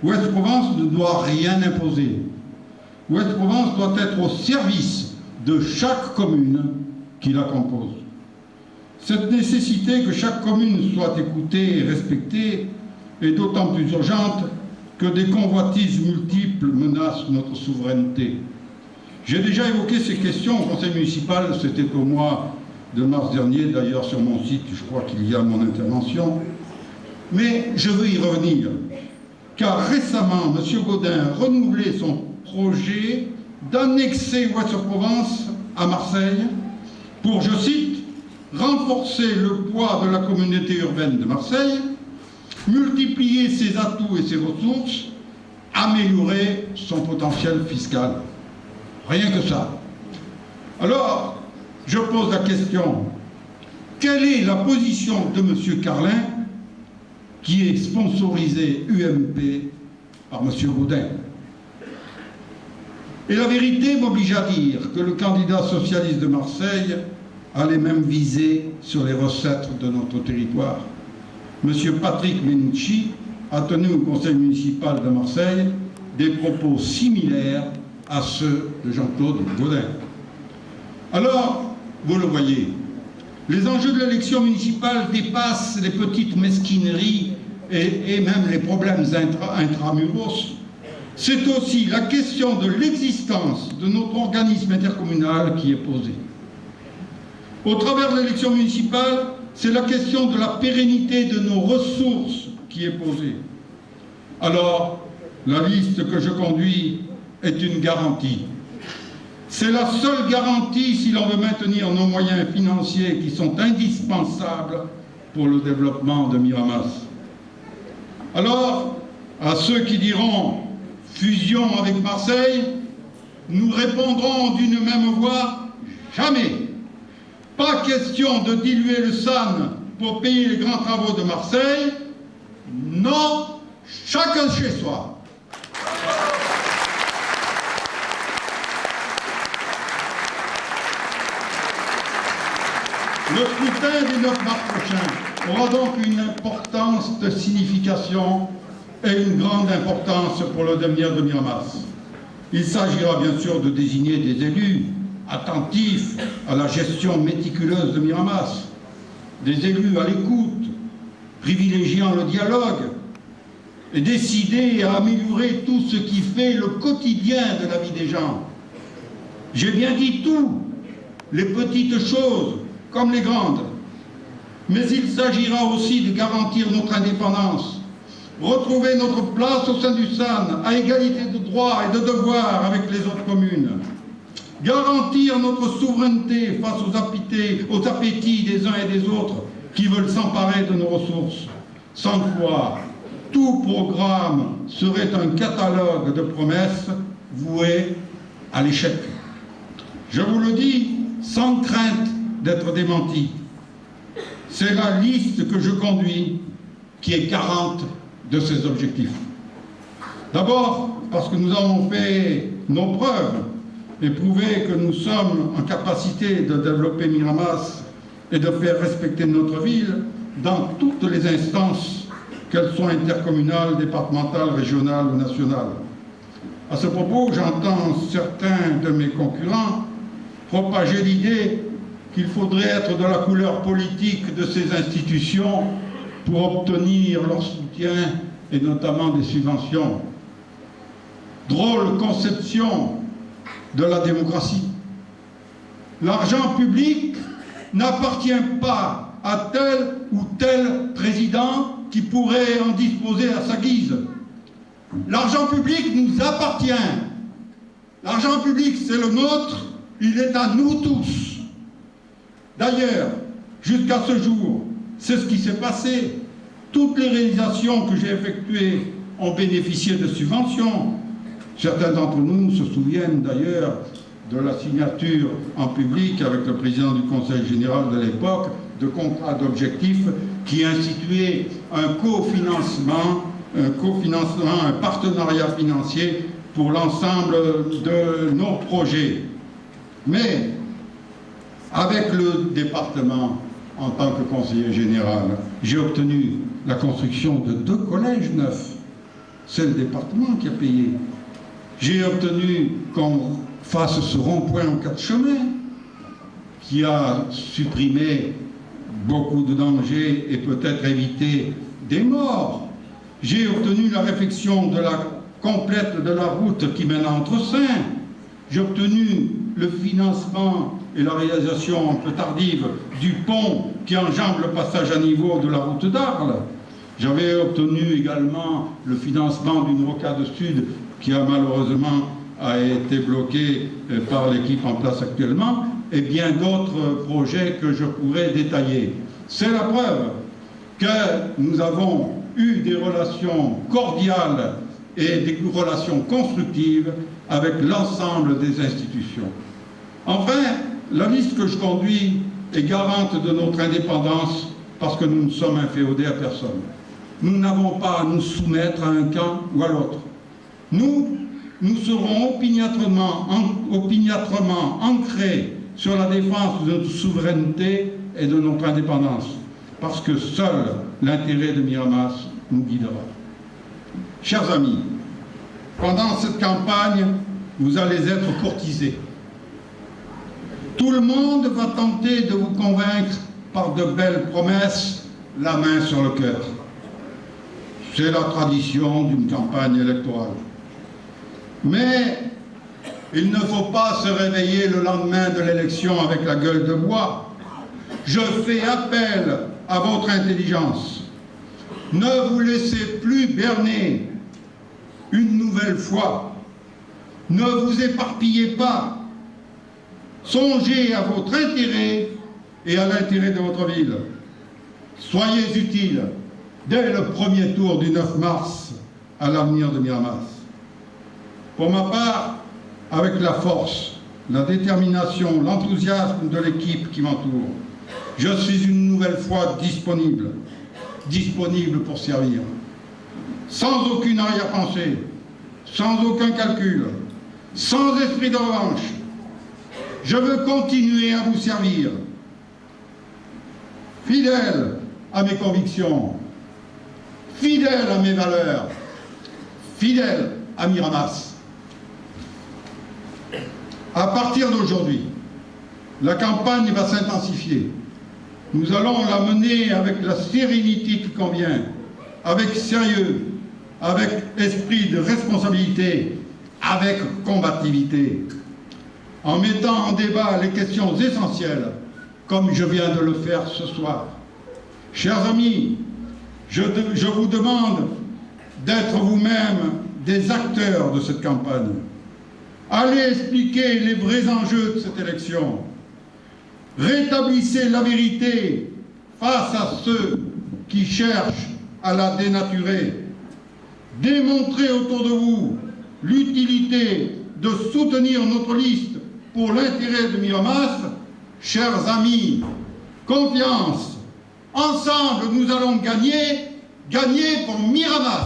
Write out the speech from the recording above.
Ouest-Provence ne doit rien imposer. Ouest-Provence doit être au service de chaque commune qui la compose. Cette nécessité que chaque commune soit écoutée et respectée est d'autant plus urgente que des convoitises multiples menacent notre souveraineté. J'ai déjà évoqué ces questions au conseil municipal, c'était au mois de mars dernier, d'ailleurs sur mon site, je crois qu'il y a mon intervention, mais je veux y revenir, car récemment, M. Gaudin renouvelait son projet d'annexer Ouest-Provence à Marseille pour, je cite, renforcer le poids de la communauté urbaine de Marseille, multiplier ses atouts et ses ressources, améliorer son potentiel fiscal. Rien que ça. Alors, je pose la question, quelle est la position de M. Carlin, qui est sponsorisé UMP par M. Gaudin? Et la vérité m'oblige à dire que le candidat socialiste de Marseille a les mêmes visées sur les recettes de notre territoire. M. Patrick Menucci a tenu au conseil municipal de Marseille des propos similaires à ceux de Jean-Claude Gaudin. Alors, vous le voyez, les enjeux de l'élection municipale dépassent les petites mesquineries et même les problèmes intramuros. C'est aussi la question de l'existence de notre organisme intercommunal qui est posée. Au travers de l'élection municipale, c'est la question de la pérennité de nos ressources qui est posée. Alors, la liste que je conduis est une garantie. C'est la seule garantie si l'on veut maintenir nos moyens financiers qui sont indispensables pour le développement de Miramas. Alors, à ceux qui diront « fusion avec Marseille », nous répondrons d'une même voix « jamais ». Pas question de diluer le SAN pour payer les grands travaux de Marseille. Non, chacun chez soi. Le scrutin du 9 mars prochain aura donc une importance de signification et une grande importance pour le devenir de Miramas. Il s'agira bien sûr de désigner des élus attentifs à la gestion méticuleuse de Miramas, des élus à l'écoute, privilégiant le dialogue et décidés à améliorer tout ce qui fait le quotidien de la vie des gens. J'ai bien dit tout, les petites choses comme les grandes, mais il s'agira aussi de garantir notre indépendance, retrouver notre place au sein du SAN à égalité de droits et de devoirs avec les autres communes, garantir notre souveraineté face aux appétits des uns et des autres qui veulent s'emparer de nos ressources, sans quoi tout programme serait un catalogue de promesses vouées à l'échec. Je vous le dis sans crainte d'être démenti. C'est la liste que je conduis qui est garante de ces objectifs. D'abord, parce que nous avons fait nos preuves et prouvé que nous sommes en capacité de développer Miramas et de faire respecter notre ville dans toutes les instances, qu'elles soient intercommunales, départementales, régionales ou nationales. À ce propos, j'entends certains de mes concurrents propager l'idée qu'il faudrait être de la couleur politique de ces institutions pour obtenir leur soutien et notamment des subventions. Drôle conception de la démocratie. L'argent public n'appartient pas à tel ou tel président qui pourrait en disposer à sa guise. L'argent public nous appartient. L'argent public, c'est le nôtre, il est à nous tous. D'ailleurs, jusqu'à ce jour, c'est ce qui s'est passé. Toutes les réalisations que j'ai effectuées ont bénéficié de subventions. Certains d'entre nous se souviennent d'ailleurs de la signature en public avec le président du Conseil général de l'époque de contrats d'objectifs qui instituaient un cofinancement, un partenariat financier pour l'ensemble de nos projets. Mais avec le département, en tant que conseiller général, j'ai obtenu la construction de 2 collèges neufs c'est le département qui a payé. J'ai obtenu qu'on fasse ce rond-point en 4 chemins, qui a supprimé beaucoup de dangers et peut-être évité des morts. J'ai obtenu la réfection complète de la route qui mène à Entresins. J'ai obtenu le financement et la réalisation un peu tardive du pont qui enjambe le passage à niveau de la route d'Arles. J'avais obtenu également le financement d'une rocade sud qui a malheureusement été bloquée par l'équipe en place actuellement, et bien d'autres projets que je pourrais détailler. C'est la preuve que nous avons eu des relations cordiales et des relations constructives avec l'ensemble des institutions. Enfin, la liste que je conduis est garante de notre indépendance parce que nous ne sommes inféodés à personne. Nous n'avons pas à nous soumettre à un camp ou à l'autre. Nous serons opiniâtrement ancrés sur la défense de notre souveraineté et de notre indépendance, parce que seul l'intérêt de Miramas nous guidera. Chers amis, pendant cette campagne, vous allez être courtisés. Tout le monde va tenter de vous convaincre par de belles promesses, la main sur le cœur. C'est la tradition d'une campagne électorale. Mais il ne faut pas se réveiller le lendemain de l'élection avec la gueule de bois. Je fais appel à votre intelligence. Ne vous laissez plus berner une nouvelle fois. Ne vous éparpillez pas. Songez à votre intérêt et à l'intérêt de votre ville. Soyez utiles dès le premier tour du 9 mars à l'avenir de Miramas. Pour ma part, avec la force, la détermination, l'enthousiasme de l'équipe qui m'entoure, je suis une nouvelle fois disponible pour servir, sans aucune arrière-pensée, sans aucun calcul, sans esprit de revanche. Je veux continuer à vous servir, fidèle à mes convictions, fidèle à mes valeurs, fidèle à Miramas. À partir d'aujourd'hui, la campagne va s'intensifier. Nous allons la mener avec la sérénité qui convient, avec sérieux, avec esprit de responsabilité, avec combativité, en mettant en débat les questions essentielles, comme je viens de le faire ce soir. Chers amis, je vous demande d'être vous-même des acteurs de cette campagne. Allez expliquer les vrais enjeux de cette élection. Rétablissez la vérité face à ceux qui cherchent à la dénaturer. Démontrez autour de vous l'utilité de soutenir notre liste pour l'intérêt de Miramas. Chers amis, confiance. Ensemble, nous allons gagner pour Miramas.